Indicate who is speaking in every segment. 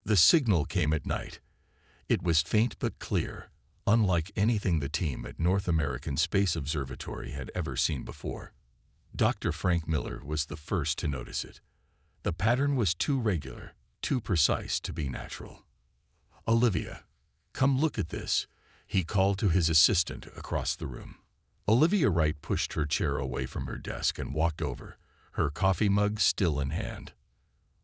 Speaker 1: The signal came at night. It was faint but clear, unlike anything the team at North American Space Observatory had ever seen before. Dr. Frank Miller was the first to notice it. The pattern was too regular, too precise to be natural. "Olivia, come look at this," he called to his assistant across the room. Olivia Wright pushed her chair away from her desk and walked over, her coffee mug still in hand.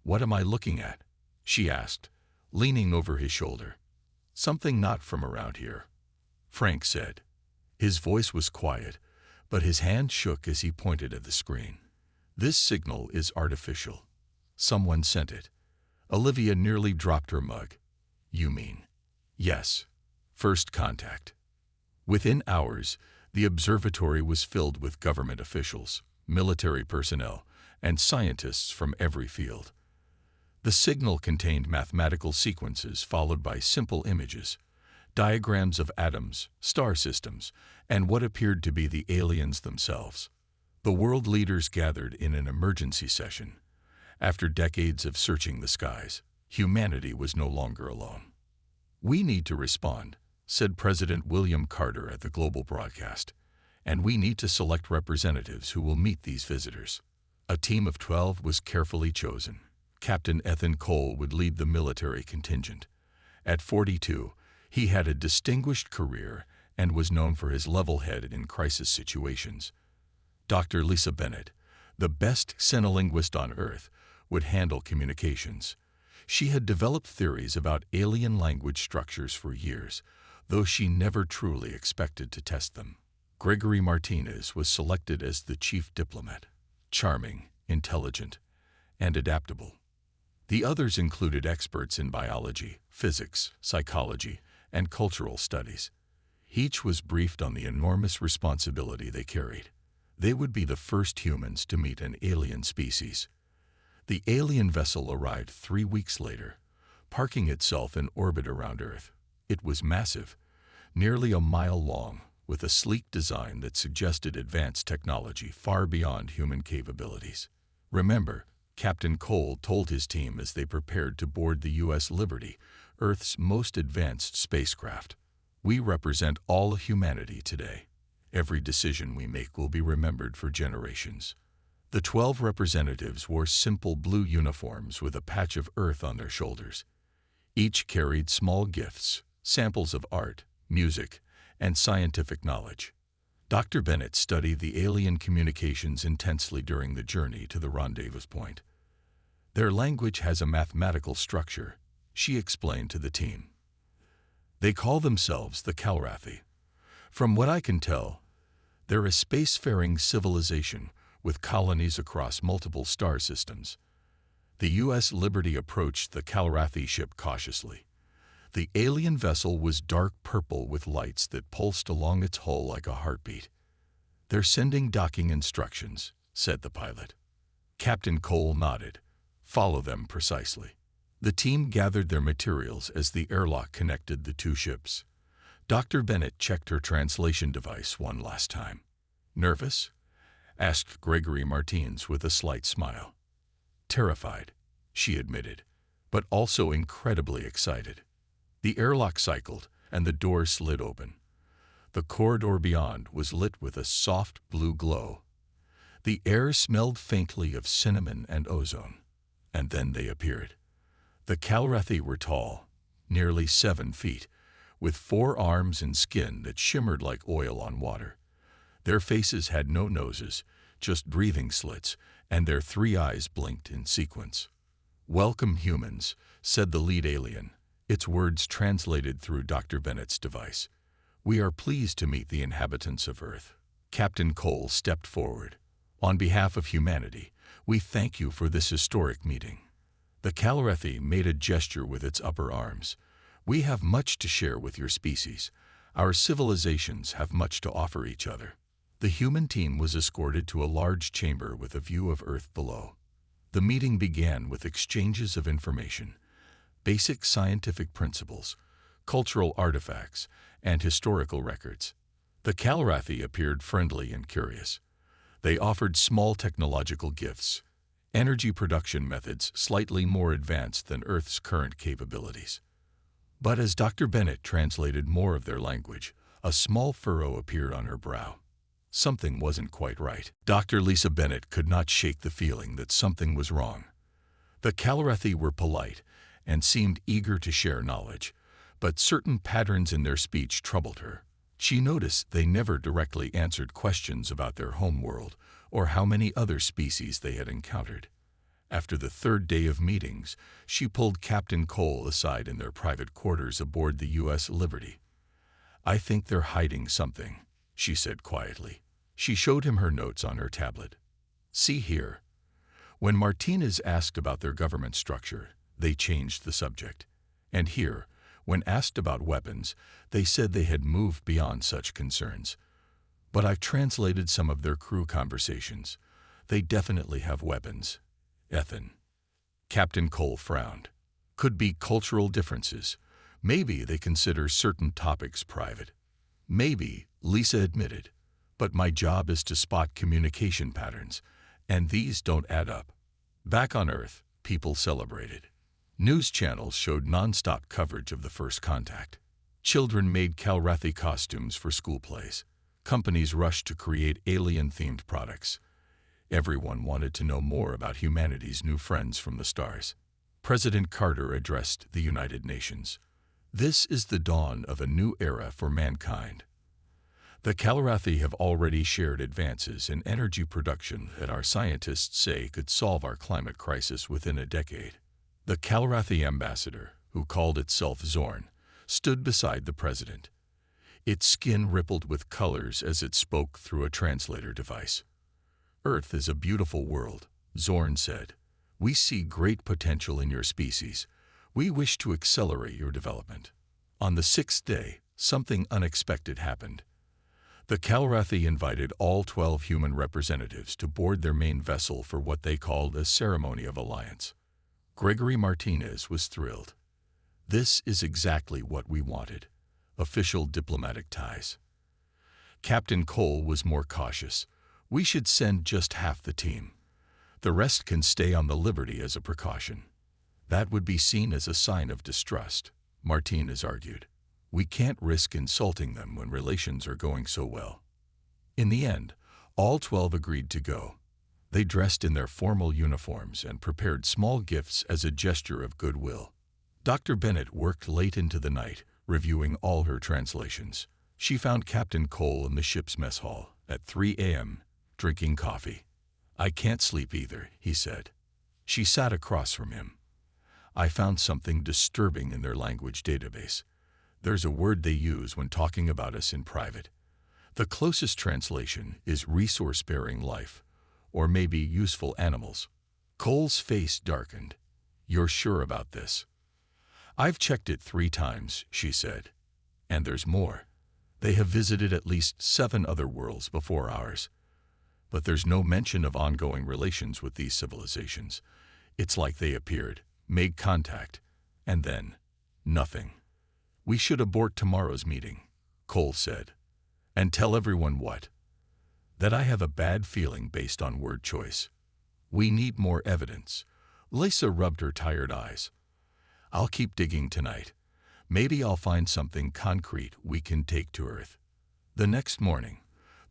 Speaker 1: "What am I looking at?" she asked, leaning over his shoulder. "Something not from around here," Frank said. His voice was quiet, but his hand shook as he pointed at the screen. "This signal is artificial. Someone sent it." Olivia nearly dropped her mug. "You mean?" "Yes. First contact." Within hours, the observatory was filled with government officials, military personnel, and scientists from every field. The signal contained mathematical sequences followed by simple images, diagrams of atoms, star systems, and what appeared to be the aliens themselves. The world leaders gathered in an emergency session. After decades of searching the skies, humanity was no longer alone. "We need to respond," said President William Carter at the global broadcast, "and we need to select representatives who will meet these visitors." A team of 12 was carefully chosen. Captain Ethan Cole would lead the military contingent. At 42, he had a distinguished career and was known for his level head in crisis situations. Dr. Lisa Bennett, the best xenolinguist on Earth, would handle communications. She had developed theories about alien language structures for years, though she never truly expected to test them. Gregory Martinez was selected as the chief diplomat, charming, intelligent, and adaptable. The others included experts in biology, physics, psychology, and cultural studies. Each was briefed on the enormous responsibility they carried. They would be the first humans to meet an alien species. The alien vessel arrived 3 weeks later, parking itself in orbit around Earth. It was massive, nearly a mile long, with a sleek design that suggested advanced technology far beyond human capabilities. "Remember," Captain Cole told his team as they prepared to board the U.S. Liberty, Earth's most advanced spacecraft, "we represent all of humanity today. Every decision we make will be remembered for generations." The 12 representatives wore simple blue uniforms with a patch of Earth on their shoulders. Each carried small gifts, samples of art, music, and scientific knowledge. Dr. Bennett studied the alien communications intensely during the journey to the rendezvous point. "Their language has a mathematical structure," she explained to the team. "They call themselves the Calrathi. From what I can tell, they're a spacefaring civilization with colonies across multiple star systems." The U.S. Liberty approached the Calrathi ship cautiously. The alien vessel was dark purple with lights that pulsed along its hull like a heartbeat. "They're sending docking instructions," said the pilot. Captain Cole nodded. "Follow them precisely." The team gathered their materials as the airlock connected the two ships. Dr. Bennett checked her translation device one last time. "Nervous?" asked Gregory Martinez with a slight smile. "Terrified," she admitted, "but also incredibly excited." The airlock cycled, and the door slid open. The corridor beyond was lit with a soft blue glow. The air smelled faintly of cinnamon and ozone. And then they appeared. The Calrathi were tall, nearly 7 feet, with 4 arms and skin that shimmered like oil on water. Their faces had no noses, just breathing slits, and their 3 eyes blinked in sequence. "Welcome, humans," said the lead alien, its words translated through Dr. Bennett's device. "We are pleased to meet the inhabitants of Earth." Captain Cole stepped forward. "On behalf of humanity, we thank you for this historic meeting." The Calrathi made a gesture with its upper arms. "We have much to share with your species. Our civilizations have much to offer each other." The human team was escorted to a large chamber with a view of Earth below. The meeting began with exchanges of information, basic scientific principles, cultural artifacts, and historical records. The Calrathi appeared friendly and curious. They offered small technological gifts, energy production methods slightly more advanced than Earth's current capabilities. But as Dr. Bennett translated more of their language, a small furrow appeared on her brow. Something wasn't quite right. Dr. Lisa Bennett could not shake the feeling that something was wrong. The Kalarathi were polite and seemed eager to share knowledge, but certain patterns in their speech troubled her. She noticed they never directly answered questions about their homeworld or how many other species they had encountered. After the third day of meetings, she pulled Captain Cole aside in their private quarters aboard the U.S. Liberty. "I think they're hiding something," she said quietly. She showed him her notes on her tablet. "See here." When Martinez asked about their government structure, they changed the subject. And here, when asked about weapons, they said they had moved beyond such concerns. But I've translated some of their crew conversations. They definitely have weapons. Ethan. Captain Cole frowned. Could be cultural differences. Maybe they consider certain topics private. Maybe, Lisa admitted. But my job is to spot communication patterns, and these don't add up. Back on Earth, people celebrated. News channels showed non-stop coverage of the first contact. Children made Kalarathi costumes for school plays. Companies rushed to create alien-themed products. Everyone wanted to know more about humanity's new friends from the stars. President Carter addressed the United Nations. "This is the dawn of a new era for mankind. The Kalarathi have already shared advances in energy production that our scientists say could solve our climate crisis within a decade." The Kalarathi ambassador, who called itself Zorn, stood beside the president. Its skin rippled with colors as it spoke through a translator device. "Earth is a beautiful world," Zorn said. "We see great potential in your species. We wish to accelerate your development." On the sixth day, something unexpected happened. The Kalarathi invited all 12 human representatives to board their main vessel for what they called a ceremony of alliance. Gregory Martinez was thrilled. "This is exactly what we wanted. Official diplomatic ties." Captain Cole was more cautious. "We should send just half the team. The rest can stay on the Liberty as a precaution." "That would be seen as a sign of distrust," Martinez argued. "We can't risk insulting them when relations are going so well." In the end, all 12 agreed to go. They dressed in their formal uniforms and prepared small gifts as a gesture of goodwill. Dr. Bennett worked late into the night, reviewing all her translations. She found Captain Cole in the ship's mess hall at 3 a.m., drinking coffee. "I can't sleep either," he said. She sat across from him. "I found something disturbing in their language database. There's a word they use when talking about us in private. The closest translation is resource-bearing life, or maybe useful animals." Cole's face darkened. "You're sure about this?" "I've checked it 3 times, she said. "And there's more. They have visited at least 7 other worlds before ours. But there's no mention of ongoing relations with these civilizations. It's like they appeared, made contact, and then nothing." "We should abort tomorrow's meeting," Cole said. "And tell everyone what?" "That I have a bad feeling based on word choice. We need more evidence." Lisa rubbed her tired eyes. "I'll keep digging tonight. Maybe I'll find something concrete we can take to Earth." The next morning,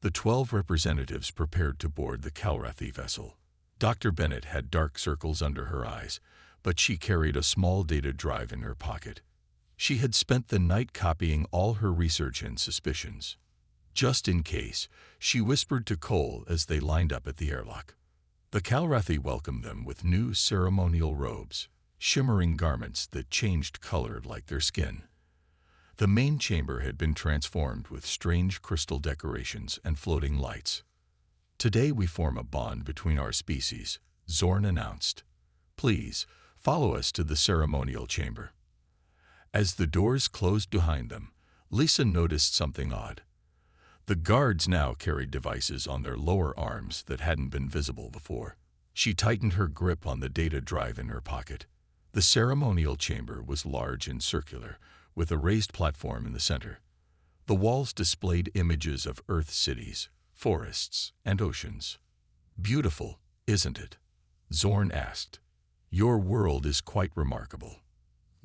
Speaker 1: the 12 representatives prepared to board the Kalarathi vessel. Dr. Bennett had dark circles under her eyes, but she carried a small data drive in her pocket. She had spent the night copying all her research and suspicions. Just in case, she whispered to Cole as they lined up at the airlock. The Kalarathi welcomed them with new ceremonial robes, shimmering garments that changed color like their skin. The main chamber had been transformed with strange crystal decorations and floating lights. "Today we form a bond between our species," Zorn announced. "Please, follow us to the ceremonial chamber." As the doors closed behind them, Lisa noticed something odd. The guards now carried devices on their lower arms that hadn't been visible before. She tightened her grip on the data drive in her pocket. The ceremonial chamber was large and circular, with a raised platform in the center. The walls displayed images of Earth cities, forests, and oceans. "Beautiful, isn't it?" Zorn asked. "Your world is quite remarkable."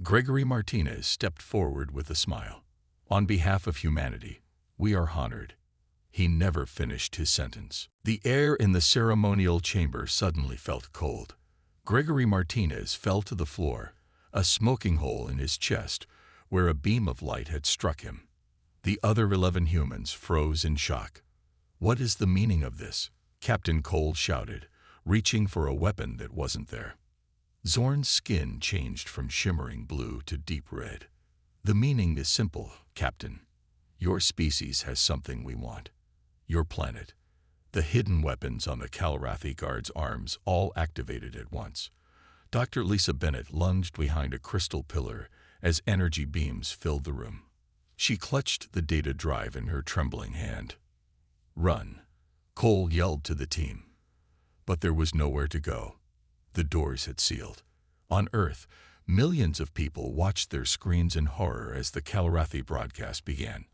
Speaker 1: Gregory Martinez stepped forward with a smile. "On behalf of humanity, we are honored." He never finished his sentence. The air in the ceremonial chamber suddenly felt cold. Gregory Martinez fell to the floor, a smoking hole in his chest where a beam of light had struck him. The other 11 humans froze in shock. "What is the meaning of this?" Captain Cole shouted, reaching for a weapon that wasn't there. Zorn's skin changed from shimmering blue to deep red. "The meaning is simple, Captain. Your species has something we want. Your planet." The hidden weapons on the Calrathi guards' arms all activated at once. Dr. Lisa Bennett lunged behind a crystal pillar as energy beams filled the room. She clutched the data drive in her trembling hand. "Run," Cole yelled to the team. But there was nowhere to go. The doors had sealed. On Earth, millions of people watched their screens in horror as the Calrathi broadcast began.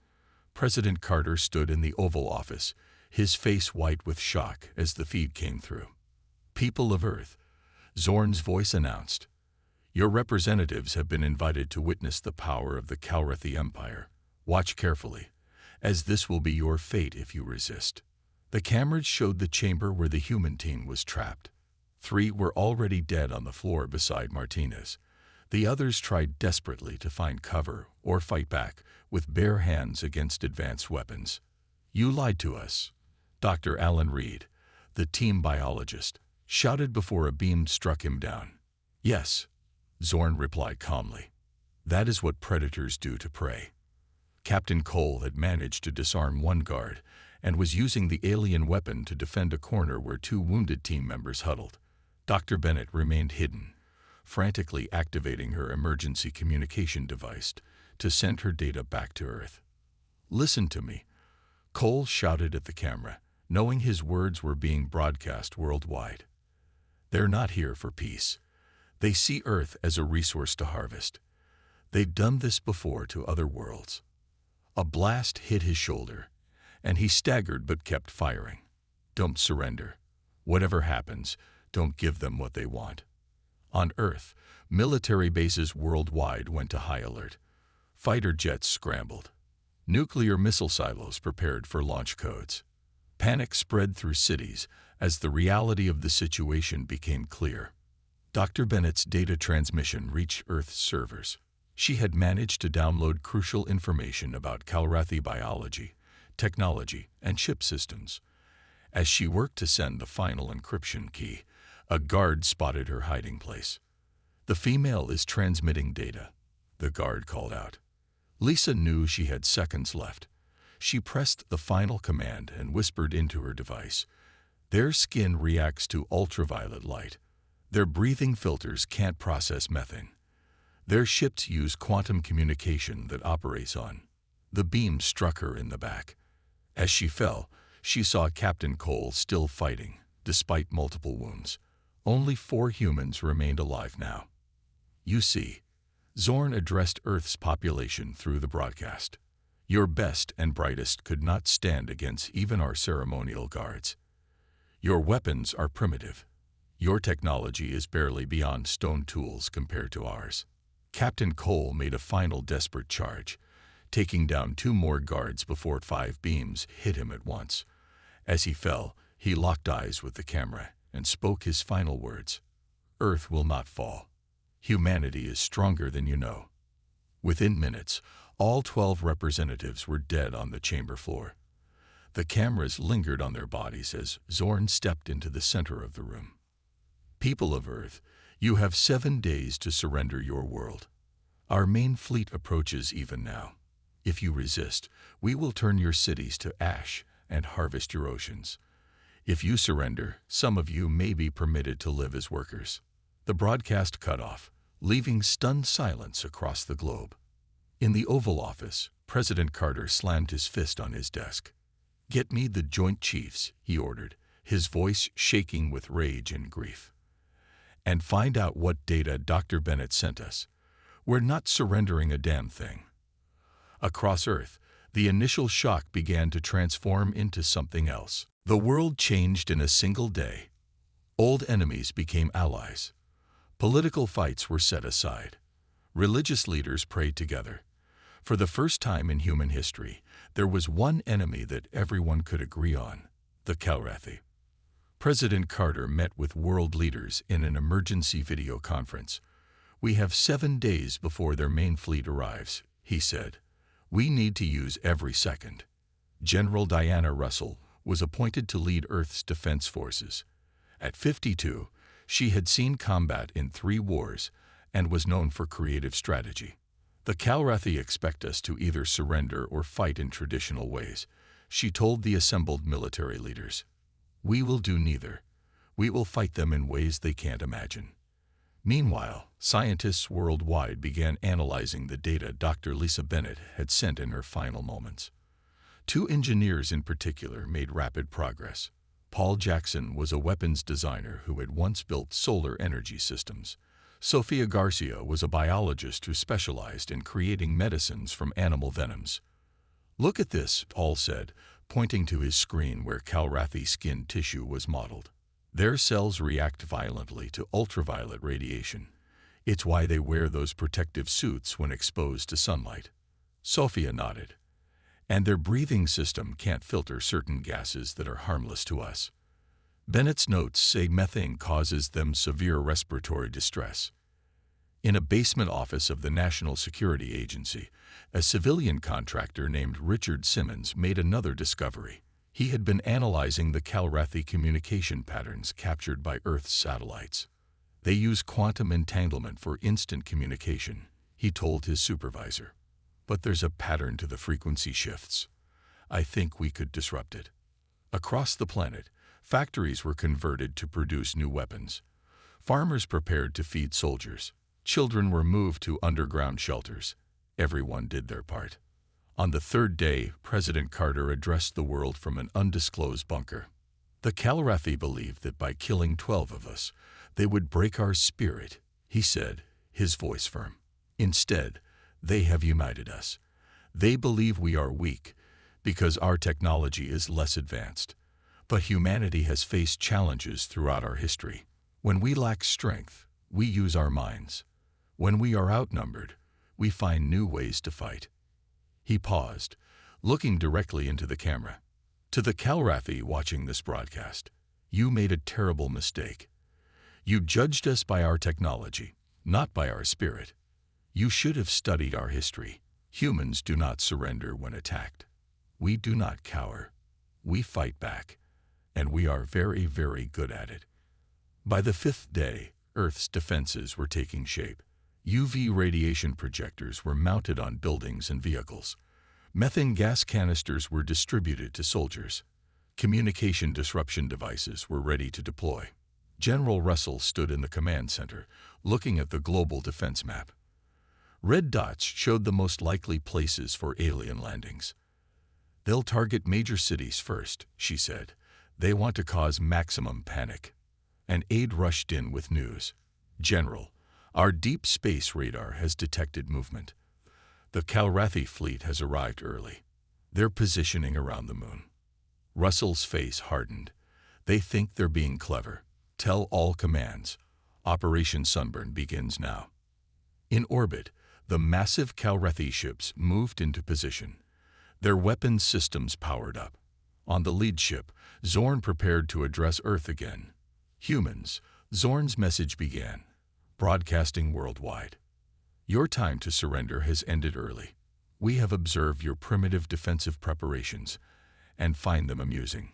Speaker 1: President Carter stood in the Oval Office, his face white with shock as the feed came through. "People of Earth," Zorn's voice announced, "your representatives have been invited to witness the power of the Calrathi Empire. Watch carefully, as this will be your fate if you resist." The cameras showed the chamber where the human team was trapped. 3 were already dead on the floor beside Martinez. The others tried desperately to find cover or fight back with bare hands against advanced weapons. "You lied to us," Dr. Alan Reed, the team biologist, shouted before a beam struck him down. "Yes," Zorn replied calmly. "That is what predators do to prey." Captain Cole had managed to disarm one guard and was using the alien weapon to defend a corner where 2 wounded team members huddled. Dr. Bennett remained hidden, frantically activating her emergency communication device to send her data back to Earth. "Listen to me," Cole shouted at the camera, knowing his words were being broadcast worldwide. "They're not here for peace. They see Earth as a resource to harvest. They've done this before to other worlds." A blast hit his shoulder, and he staggered but kept firing. "Don't surrender. Whatever happens, don't give them what they want." On Earth, military bases worldwide went to high alert. Fighter jets scrambled. Nuclear missile silos prepared for launch codes. Panic spread through cities as the reality of the situation became clear. Dr. Bennett's data transmission reached Earth's servers. She had managed to download crucial information about Calrathi biology, technology, and ship systems. As she worked to send the final encryption key, a guard spotted her hiding place. "The female is transmitting data," the guard called out. Lisa knew she had seconds left. She pressed the final command and whispered into her device. "Their skin reacts to ultraviolet light. Their breathing filters can't process methane. Their ships use quantum communication that operates on." The beam struck her in the back. As she fell, she saw Captain Cole still fighting, despite multiple wounds. Only 4 humans remained alive now. "You see," Zorn addressed Earth's population through the broadcast, "your best and brightest could not stand against even our ceremonial guards. Your weapons are primitive. Your technology is barely beyond stone tools compared to ours." Captain Cole made a final desperate charge, taking down 2 more guards before 5 beams hit him at once. As he fell, he locked eyes with the camera and spoke his final words. "Earth will not fall. Humanity is stronger than you know." Within minutes, all 12 representatives were dead on the chamber floor. The cameras lingered on their bodies as Zorn stepped into the center of the room. "People of Earth, you have 7 days to surrender your world. Our main fleet approaches even now. If you resist, we will turn your cities to ash and harvest your oceans. If you surrender, some of you may be permitted to live as workers." The broadcast cut off, leaving stunned silence across the globe. In the Oval Office, President Carter slammed his fist on his desk. "Get me the Joint Chiefs," he ordered, his voice shaking with rage and grief. "And find out what data Dr. Bennett sent us. We're not surrendering a damn thing." Across Earth, the initial shock began to transform into something else. The world changed in a single day. Old enemies became allies. Political fights were set aside. Religious leaders prayed together. For the first time in human history, there was one enemy that everyone could agree on: the Calrathi. President Carter met with world leaders in an emergency video conference. "We have 7 days before their main fleet arrives," he said. "We need to use every second." General Diana Russell was appointed to lead Earth's defense forces. At 52, she had seen combat in 3 wars and was known for creative strategy. "The Calrathi expect us to either surrender or fight in traditional ways," she told the assembled military leaders. "We will do neither. We will fight them in ways they can't imagine." Meanwhile, scientists worldwide began analyzing the data Dr. Lisa Bennett had sent in her final moments. 2 engineers in particular made rapid progress. Paul Jackson was a weapons designer who had once built solar energy systems. Sofia Garcia was a biologist who specialized in creating medicines from animal venoms. "Look at this," Paul said, pointing to his screen where Calrathi skin tissue was modeled. "Their cells react violently to ultraviolet radiation. It's why they wear those protective suits when exposed to sunlight." Sofia nodded. "And their breathing system can't filter certain gases that are harmless to us." Bennett's notes say methane causes them severe respiratory distress. In a basement office of the National Security Agency, a civilian contractor named Richard Simmons made another discovery. He had been analyzing the Calrathi communication patterns captured by Earth's satellites. "They use quantum entanglement for instant communication," he told his supervisor. "But there's a pattern to the frequency shifts. I think we could disrupt it." Across the planet, factories were converted to produce new weapons. Farmers prepared to feed soldiers. Children were moved to underground shelters. Everyone did their part. On the 3rd day, President Carter addressed the world from an undisclosed bunker. "The Calrathi believed that by killing 12 of us, they would break our spirit," he said, his voice firm. "Instead, they have united us. They believe we are weak because our technology is less advanced. But humanity has faced challenges throughout our history. When we lack strength, we use our minds. When we are outnumbered, we find new ways to fight." He paused, looking directly into the camera. "To the Calrathi watching this broadcast, you made a terrible mistake. You judged us by our technology, not by our spirit. You should have studied our history. Humans do not surrender when attacked. We do not cower. We fight back. And we are very, very good at it." By the 5th day, Earth's defenses were taking shape. UV radiation projectors were mounted on buildings and vehicles. Methane gas canisters were distributed to soldiers. Communication disruption devices were ready to deploy. General Russell stood in the command center, looking at the global defense map. Red dots showed the most likely places for alien landings. "They'll target major cities first," she said. "They want to cause maximum panic." An aide rushed in with news. "General, our deep space radar has detected movement. The Calrathi fleet has arrived early. They're positioning around the moon." Russell's face hardened. "They think they're being clever. Tell all commands. Operation Sunburn begins now." In orbit, the massive Calrathi ships moved into position. Their weapons systems powered up. On the lead ship, Zorn prepared to address Earth again. "Humans," Zorn's message began, broadcasting worldwide. "Your time to surrender has ended early. We have observed your primitive defensive preparations and find them amusing.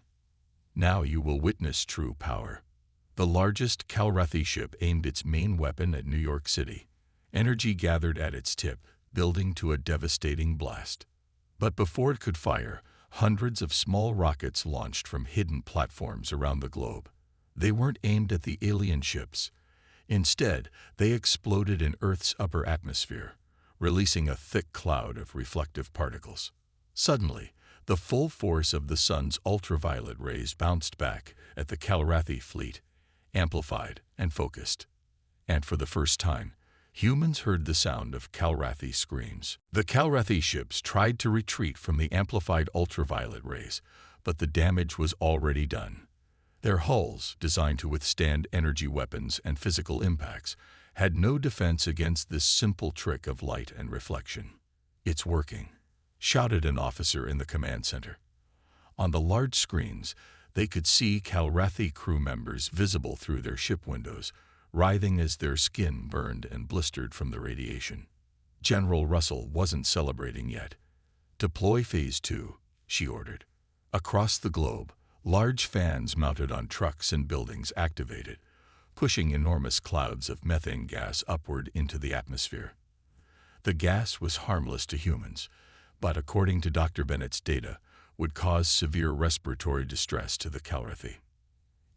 Speaker 1: Now you will witness true power." The largest Calrathi ship aimed its main weapon at New York City. Energy gathered at its tip, building to a devastating blast. But before it could fire, hundreds of small rockets launched from hidden platforms around the globe. They weren't aimed at the alien ships. Instead, they exploded in Earth's upper atmosphere, releasing a thick cloud of reflective particles. Suddenly, the full force of the sun's ultraviolet rays bounced back at the Calrathi fleet, amplified and focused. And for the first time, humans heard the sound of Calrathi screams. The Calrathi ships tried to retreat from the amplified ultraviolet rays, but the damage was already done. Their hulls, designed to withstand energy weapons and physical impacts, had no defense against this simple trick of light and reflection. "It's working," shouted an officer in the command center. On the large screens, they could see Calrathi crew members visible through their ship windows, writhing as their skin burned and blistered from the radiation. General Russell wasn't celebrating yet. "Deploy Phase 2, she ordered. Across the globe, large fans mounted on trucks and buildings activated, pushing enormous clouds of methane gas upward into the atmosphere. The gas was harmless to humans, but according to Dr. Bennett's data, would cause severe respiratory distress to the Calrathi.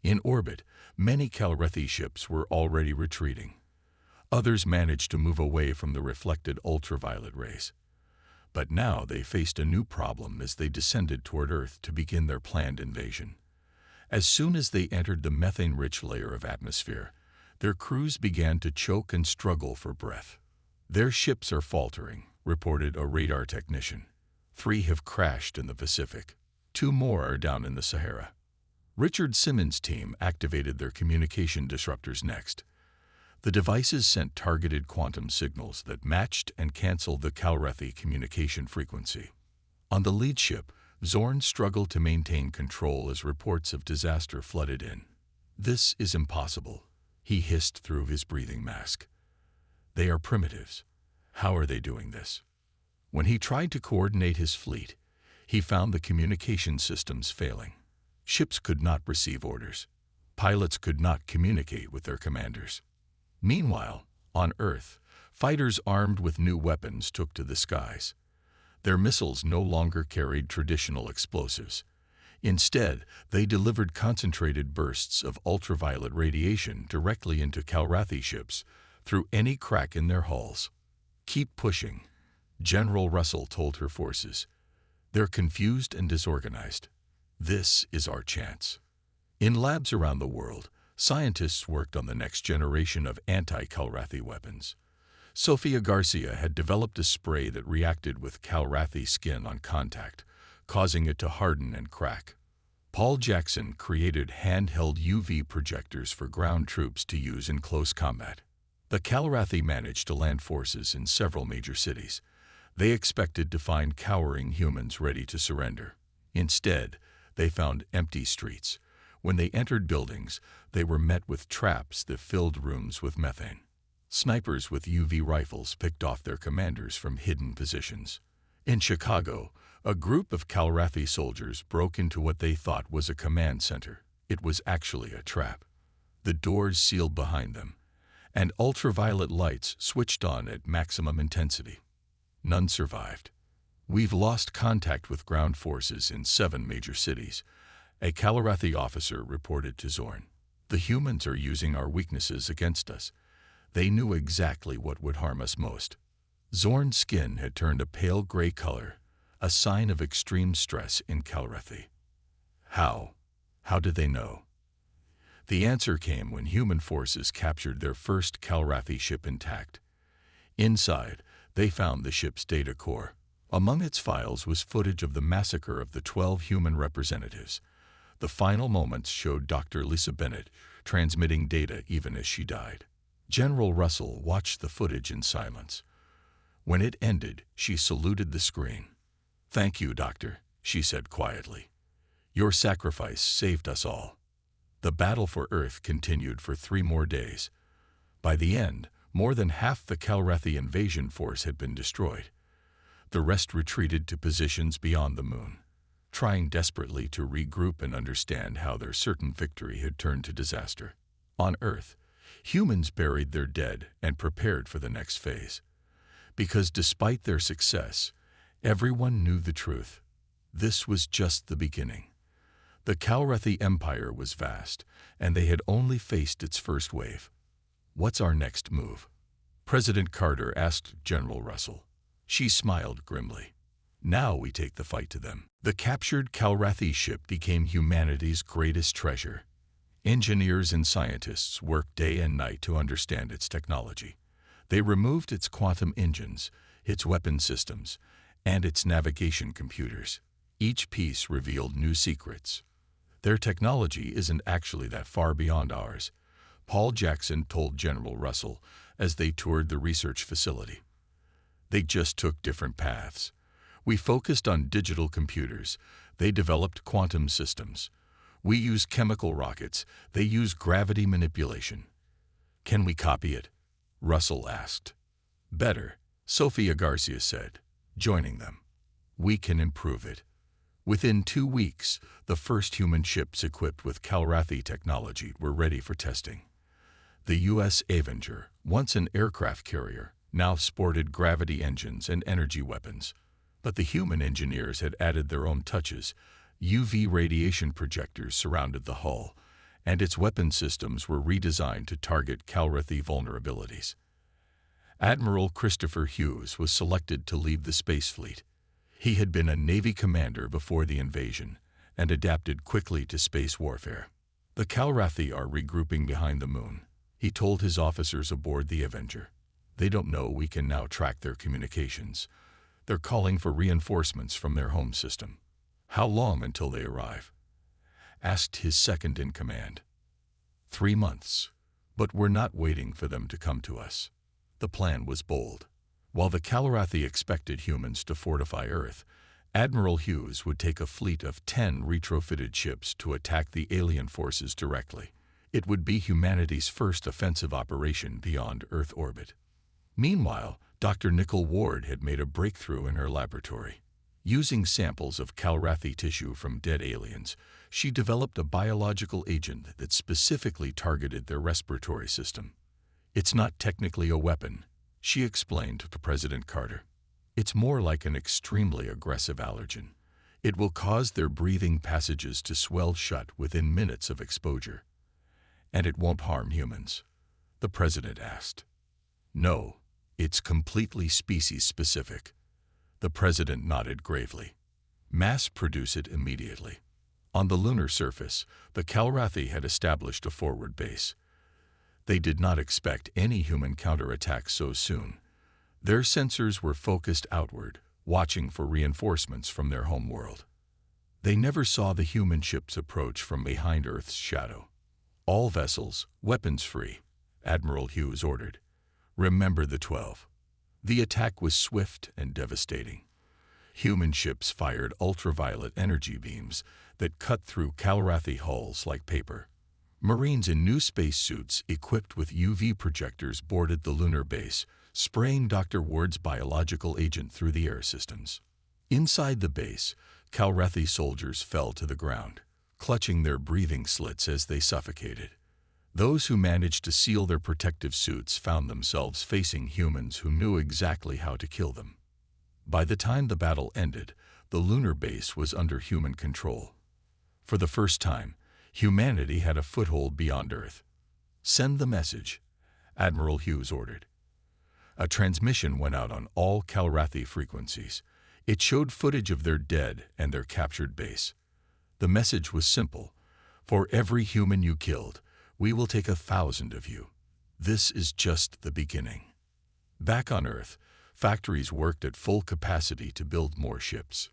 Speaker 1: In orbit, many Calrathi ships were already retreating. Others managed to move away from the reflected ultraviolet rays. But now they faced a new problem as they descended toward Earth to begin their planned invasion. As soon as they entered the methane-rich layer of atmosphere, their crews began to choke and struggle for breath. "Their ships are faltering," reported a radar technician. 3 have crashed in the Pacific. 2 more are down in the Sahara. Richard Simmons' team activated their communication disruptors next. The devices sent targeted quantum signals that matched and canceled the Calrathi communication frequency. On the lead ship, Zorn struggled to maintain control as reports of disaster flooded in. "This is impossible," he hissed through his breathing mask. "They are primitives. How are they doing this?" When he tried to coordinate his fleet, he found the communication systems failing. Ships could not receive orders. Pilots could not communicate with their commanders. Meanwhile, on Earth, fighters armed with new weapons took to the skies. Their missiles no longer carried traditional explosives. Instead, they delivered concentrated bursts of ultraviolet radiation directly into Calrathi ships through any crack in their hulls. "Keep pushing," General Russell told her forces. "They're confused and disorganized. This is our chance." In labs around the world, scientists worked on the next generation of anti-Calrathi weapons. Sofia Garcia had developed a spray that reacted with Calrathi skin on contact, causing it to harden and crack. Paul Jackson created handheld UV projectors for ground troops to use in close combat. The Calrathi managed to land forces in several major cities. They expected to find cowering humans ready to surrender. Instead, they found empty streets. When they entered buildings, they were met with traps that filled rooms with methane. Snipers with UV rifles picked off their commanders from hidden positions. In Chicago, a group of Calrathi soldiers broke into what they thought was a command center. It was actually a trap. The doors sealed behind them, and ultraviolet lights switched on at maximum intensity. None survived. "We've lost contact with ground forces in 7 major cities," a Calrathi officer reported to Zorn. "The humans are using our weaknesses against us. They knew exactly what would harm us most." Zorn's skin had turned a pale gray color, a sign of extreme stress in Calrathi. How? How did they know? The answer came when human forces captured their first Calrathi ship intact. Inside, they found the ship's data core. Among its files was footage of the massacre of the 12 human representatives. The final moments showed Dr. Lisa Bennett transmitting data even as she died. General Russell watched the footage in silence. When it ended, she saluted the screen. "Thank you, Doctor," she said quietly. "Your sacrifice saved us all." The battle for Earth continued for 3 more days. By the end, more than half the Calrathi invasion force had been destroyed. The rest retreated to positions beyond the moon, trying desperately to regroup and understand how their certain victory had turned to disaster. On Earth, humans buried their dead and prepared for the next phase. Because despite their success, everyone knew the truth. This was just the beginning. The Calrathi Empire was vast, and they had only faced its first wave. "What's our next move?" President Carter asked General Russell. She smiled grimly. "Now we take the fight to them." The captured Calrathi ship became humanity's greatest treasure. Engineers and scientists worked day and night to understand its technology. They removed its quantum engines, its weapon systems, and its navigation computers. Each piece revealed new secrets. Their technology isn't actually that far beyond ours, Paul Jackson told General Russell as they toured the research facility. They just took different paths. We focused on digital computers. They developed quantum systems. We use chemical rockets. They use gravity manipulation. Can we copy it? Russell asked. Better, Sofia Garcia said, joining them. We can improve it. Within 2 weeks, the first human ships equipped with Calrathi technology were ready for testing. The U.S. Avenger, once an aircraft carrier, now sported gravity engines and energy weapons. But the human engineers had added their own touches. UV radiation projectors surrounded the hull, and its weapon systems were redesigned to target Calrathi vulnerabilities. Admiral Christopher Hughes was selected to lead the space fleet. He had been a Navy commander before the invasion and adapted quickly to space warfare. The Calrathi are regrouping behind the moon, he told his officers aboard the Avenger. They don't know we can now track their communications. They're calling for reinforcements from their home system. How long until they arrive? Asked his second-in-command. 3 months. But we're not waiting for them to come to us. The plan was bold. While the Calrathi expected humans to fortify Earth, Admiral Hughes would take a fleet of 10 retrofitted ships to attack the alien forces directly. It would be humanity's first offensive operation beyond Earth orbit. Meanwhile, Dr. Nicole Ward had made a breakthrough in her laboratory. Using samples of Calrathi tissue from dead aliens, she developed a biological agent that specifically targeted their respiratory system. It's not technically a weapon, she explained to President Carter. It's more like an extremely aggressive allergen. It will cause their breathing passages to swell shut within minutes of exposure. And it won't harm humans? The President asked. No, it's completely species-specific. The President nodded gravely. Mass produce it immediately. On the lunar surface, the Calrathi had established a forward base. They did not expect any human counterattack so soon. Their sensors were focused outward, watching for reinforcements from their homeworld. They never saw the human ships approach from behind Earth's shadow. All vessels, weapons-free, Admiral Hughes ordered. Remember the 12. The attack was swift and devastating. Human ships fired ultraviolet energy beams that cut through Calrathi hulls like paper. Marines in new spacesuits equipped with UV projectors boarded the lunar base, spraying Dr. Ward's biological agent through the air systems. Inside the base, Calrathi soldiers fell to the ground, clutching their breathing slits as they suffocated. Those who managed to seal their protective suits found themselves facing humans who knew exactly how to kill them. By the time the battle ended, the lunar base was under human control. For the first time, humanity had a foothold beyond Earth. Send the message, Admiral Hughes ordered. A transmission went out on all Calrathi frequencies. It showed footage of their dead and their captured base. The message was simple. For every human you killed, we will take 1,000 of you. This is just the beginning. Back on Earth, factories worked at full capacity to build more ships.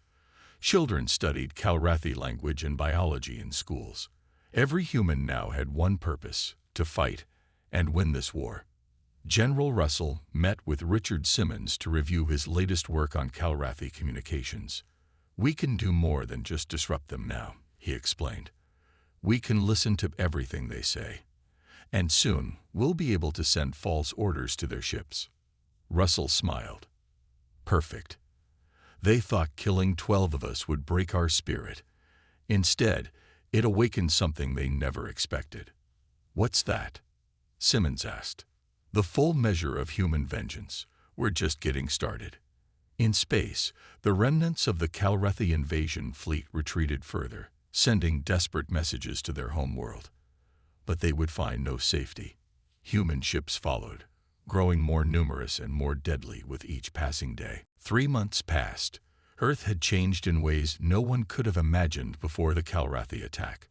Speaker 1: Children studied Calrathi language and biology in schools. Every human now had one purpose: to fight and win this war. General Russell met with Richard Simmons to review his latest work on Calrathi communications. We can do more than just disrupt them now, he explained. We can listen to everything they say. And soon, we'll be able to send false orders to their ships. Russell smiled. Perfect. They thought killing 12 of us would break our spirit. Instead, it awakened something they never expected. What's that? Simmons asked. The full measure of human vengeance. We're just getting started. In space, the remnants of the Calrathi invasion fleet retreated further, sending desperate messages to their homeworld. But they would find no safety. Human ships followed, growing more numerous and more deadly with each passing day. 3 months passed. Earth had changed in ways no one could have imagined before the Calrathi attack.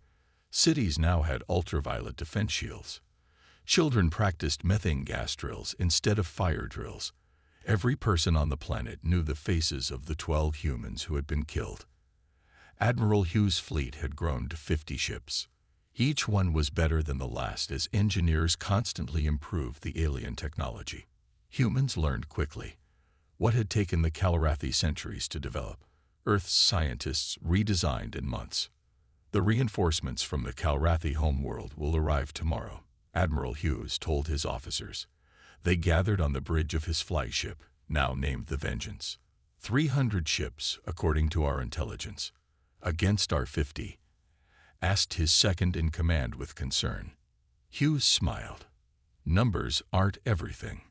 Speaker 1: Cities now had ultraviolet defense shields. Children practiced methane gas drills instead of fire drills. Every person on the planet knew the faces of the 12 humans who had been killed. Admiral Hughes' fleet had grown to 50 ships. Each one was better than the last as engineers constantly improved the alien technology. Humans learned quickly. What had taken the Calrathi centuries to develop, Earth's scientists redesigned in months. The reinforcements from the Calrathi homeworld will arrive tomorrow, Admiral Hughes told his officers. They gathered on the bridge of his flagship, now named the Vengeance. 300 ships, according to our intelligence. Against our 50, asked his second-in-command with concern. Hughes smiled. Numbers aren't everything.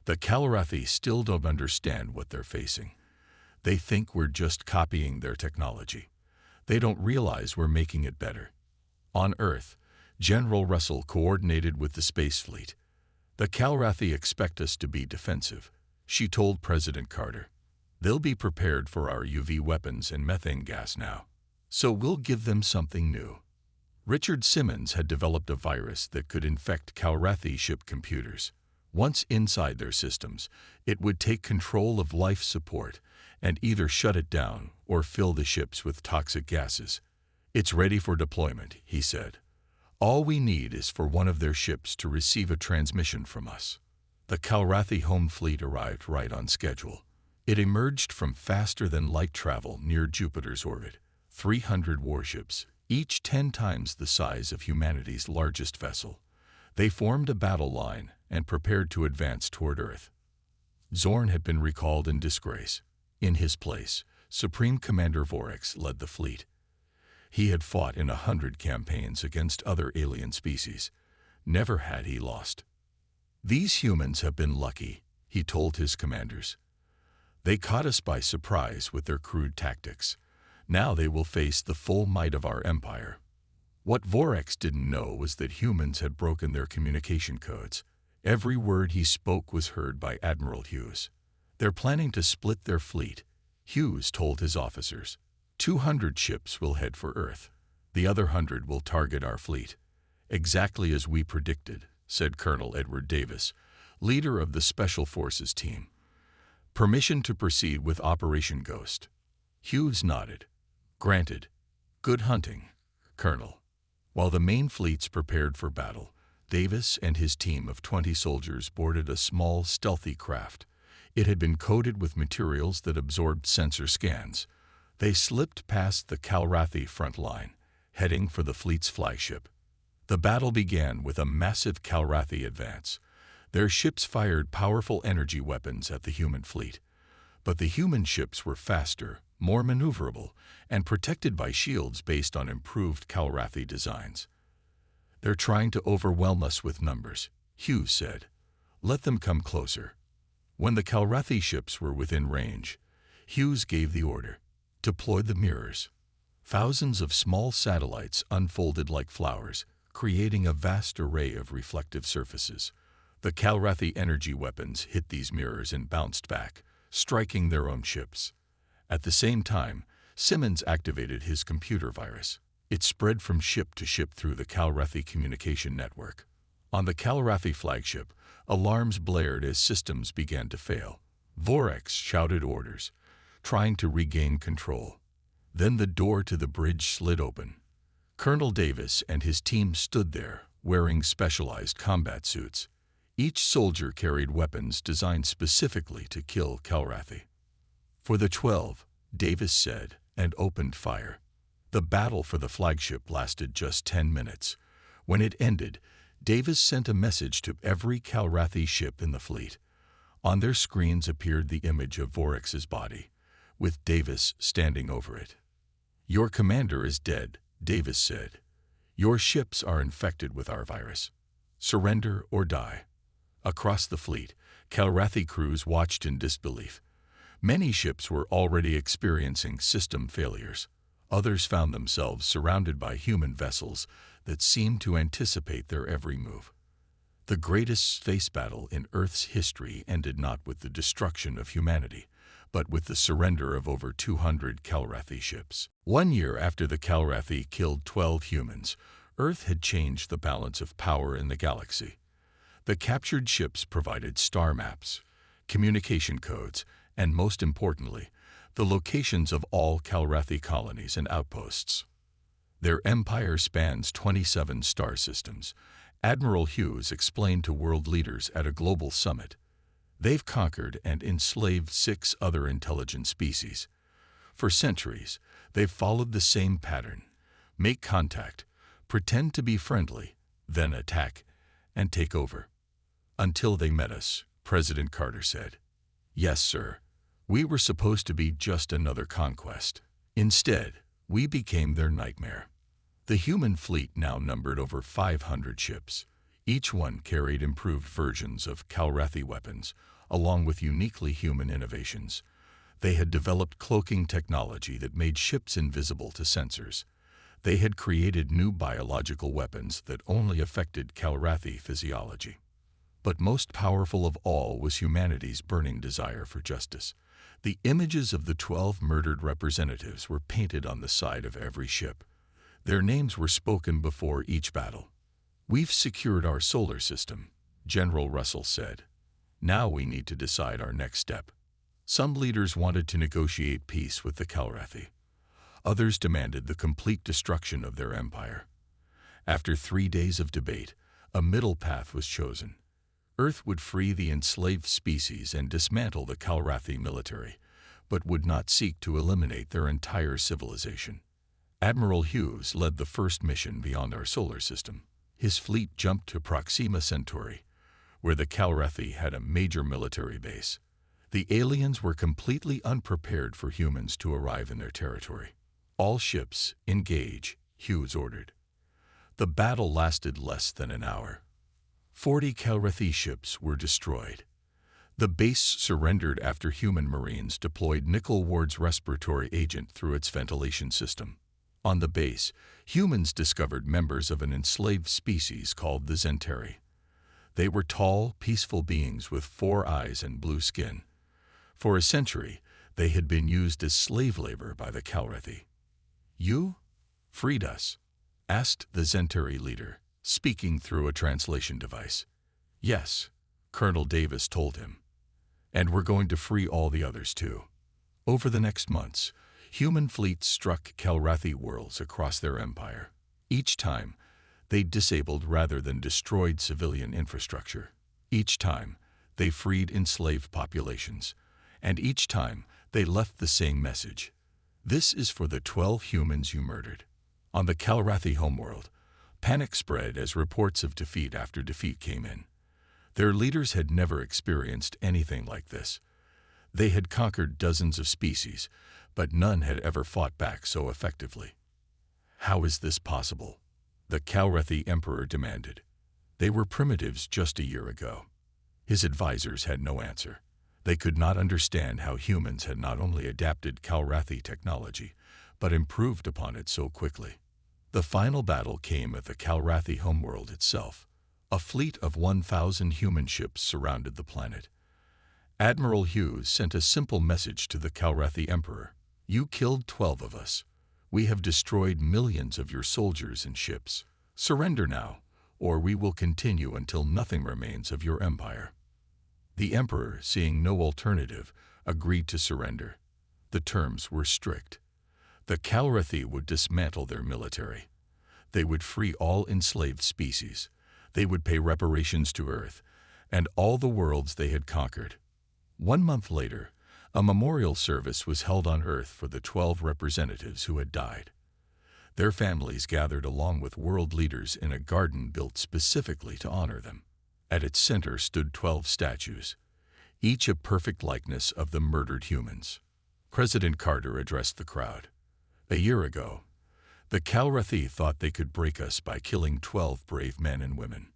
Speaker 1: The Calrathi still don't understand what they're facing. They think we're just copying their technology. They don't realize we're making it better. On Earth, General Russell coordinated with the Space Fleet. The Calrathi expect us to be defensive, she told President Carter. They'll be prepared for our UV weapons and methane gas now. So we'll give them something new. Richard Simmons had developed a virus that could infect Calrathi ship computers. Once inside their systems, it would take control of life support and either shut it down or fill the ships with toxic gases. It's ready for deployment, he said. All we need is for one of their ships to receive a transmission from us. The Calrathi home fleet arrived right on schedule. It emerged from faster-than-light travel near Jupiter's orbit. 300 warships, each 10 times the size of humanity's largest vessel. They formed a battle line and prepared to advance toward Earth. Zorn had been recalled in disgrace. In his place, Supreme Commander Vorax led the fleet. He had fought in 100 campaigns against other alien species. Never had he lost. These humans have been lucky, he told his commanders. They caught us by surprise with their crude tactics. Now they will face the full might of our empire. What Vorax didn't know was that humans had broken their communication codes. Every word he spoke was heard by Admiral Hughes. They're planning to split their fleet, Hughes told his officers. 200 ships will head for Earth. The other 100 will target our fleet. Exactly as we predicted, said Colonel Edward Davis, leader of the Special Forces team. Permission to proceed with Operation Ghost. Hughes nodded. Granted. Good hunting, Colonel. While the main fleets prepared for battle, Davis and his team of 20 soldiers boarded a small, stealthy craft. It had been coated with materials that absorbed sensor scans. They slipped past the Calrathi front line, heading for the fleet's flagship. The battle began with a massive Calrathi advance. Their ships fired powerful energy weapons at the human fleet. But the human ships were faster, more maneuverable, and protected by shields based on improved Calrathi designs. They're trying to overwhelm us with numbers, Hughes said. Let them come closer. When the Calrathi ships were within range, Hughes gave the order. Deploy the mirrors. Thousands of small satellites unfolded like flowers, creating a vast array of reflective surfaces. The Calrathi energy weapons hit these mirrors and bounced back, striking their own ships. At the same time, Simmons activated his computer virus. It spread from ship to ship through the Calrathi communication network. On the Calrathi flagship, alarms blared as systems began to fail. Vorax shouted orders, trying to regain control. Then the door to the bridge slid open. Colonel Davis and his team stood there, wearing specialized combat suits. Each soldier carried weapons designed specifically to kill Calrathi. For the 12, Davis said, and opened fire. The battle for the flagship lasted just 10 minutes. When it ended, Davis sent a message to every Calrathi ship in the fleet. On their screens appeared the image of Vorax's body, with Davis standing over it. Your commander is dead, Davis said. Your ships are infected with our virus. Surrender or die. Across the fleet, Calrathi crews watched in disbelief. Many ships were already experiencing system failures. Others found themselves surrounded by human vessels that seemed to anticipate their every move. The greatest space battle in Earth's history ended not with the destruction of humanity, but with the surrender of over 200 Calrathi ships. 1 year after the Calrathi killed 12 humans, Earth had changed the balance of power in the galaxy. The captured ships provided star maps, communication codes, and most importantly, the locations of all Calrathi colonies and outposts. Their empire spans 27 star systems. Admiral Hughes explained to world leaders at a global summit. They've conquered and enslaved 6 other intelligent species. For centuries, they've followed the same pattern: make contact, pretend to be friendly, then attack and take over. Until they met us, President Carter said. Yes, sir. We were supposed to be just another conquest. Instead, we became their nightmare. The human fleet now numbered over 500 ships. Each one carried improved versions of Calrathi weapons, along with uniquely human innovations. They had developed cloaking technology that made ships invisible to sensors. They had created new biological weapons that only affected Calrathi physiology. But most powerful of all was humanity's burning desire for justice. The images of the 12 murdered representatives were painted on the side of every ship. Their names were spoken before each battle. We've secured our solar system, General Russell said. Now we need to decide our next step. Some leaders wanted to negotiate peace with the Calrathi. Others demanded the complete destruction of their empire. After 3 days of debate, a middle path was chosen. Earth would free the enslaved species and dismantle the Calrathi military, but would not seek to eliminate their entire civilization. Admiral Hughes led the first mission beyond our solar system. His fleet jumped to Proxima Centauri, where the Calrathi had a major military base. The aliens were completely unprepared for humans to arrive in their territory. All ships, engage, Hughes ordered. The battle lasted less than an hour. 40 Calrathi ships were destroyed. The base surrendered after human marines deployed Nickel Ward's respiratory agent through its ventilation system. On the base, humans discovered members of an enslaved species called the Zentari. They were tall, peaceful beings with 4 eyes and blue skin. For a century, they had been used as slave labor by the Calrathi. "You freed us?" asked the Zentari leader, speaking through a translation device. "Yes," Colonel Davis told him. "And we're going to free all the others too." Over the next months, human fleets struck Calrathi worlds across their empire. Each time, they disabled rather than destroyed civilian infrastructure. Each time, they freed enslaved populations. And each time, they left the same message: this is for the 12 humans you murdered. On the Calrathi homeworld, panic spread as reports of defeat after defeat came in. Their leaders had never experienced anything like this. They had conquered dozens of species, but none had ever fought back so effectively. "How is this possible?" the Calrathi emperor demanded. They were primitives just a year ago. His advisors had no answer. They could not understand how humans had not only adapted Calrathi technology, but improved upon it so quickly. The final battle came at the Calrathi homeworld itself. A fleet of 1,000 human ships surrounded the planet. Admiral Hughes sent a simple message to the Calrathi emperor: "You killed 12 of us. We have destroyed millions of your soldiers and ships. Surrender now, or we will continue until nothing remains of your empire." The emperor, seeing no alternative, agreed to surrender. The terms were strict. The Calrathi would dismantle their military. They would free all enslaved species. They would pay reparations to Earth and all the worlds they had conquered. 1 month later, a memorial service was held on Earth for the 12 representatives who had died. Their families gathered along with world leaders in a garden built specifically to honor them. At its center stood 12 statues, each a perfect likeness of the murdered humans. President Carter addressed the crowd. "A year ago, the Calrathi thought they could break us by killing 12 brave men and women.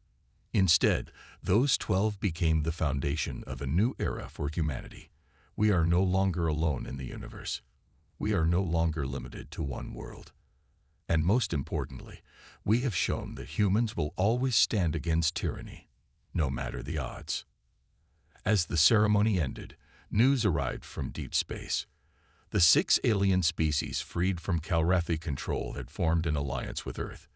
Speaker 1: Instead, those 12 became the foundation of a new era for humanity. We are no longer alone in the universe. We are no longer limited to one world. And most importantly, we have shown that humans will always stand against tyranny, no matter the odds." As the ceremony ended, news arrived from deep space. The 6 alien species freed from Calrathi control had formed an alliance with Earth.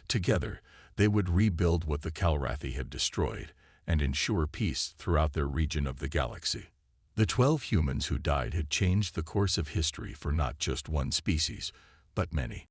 Speaker 1: Together, they would rebuild what the Calrathi had destroyed and ensure peace throughout their region of the galaxy. The 12 humans who died had changed the course of history for not just one species, but many.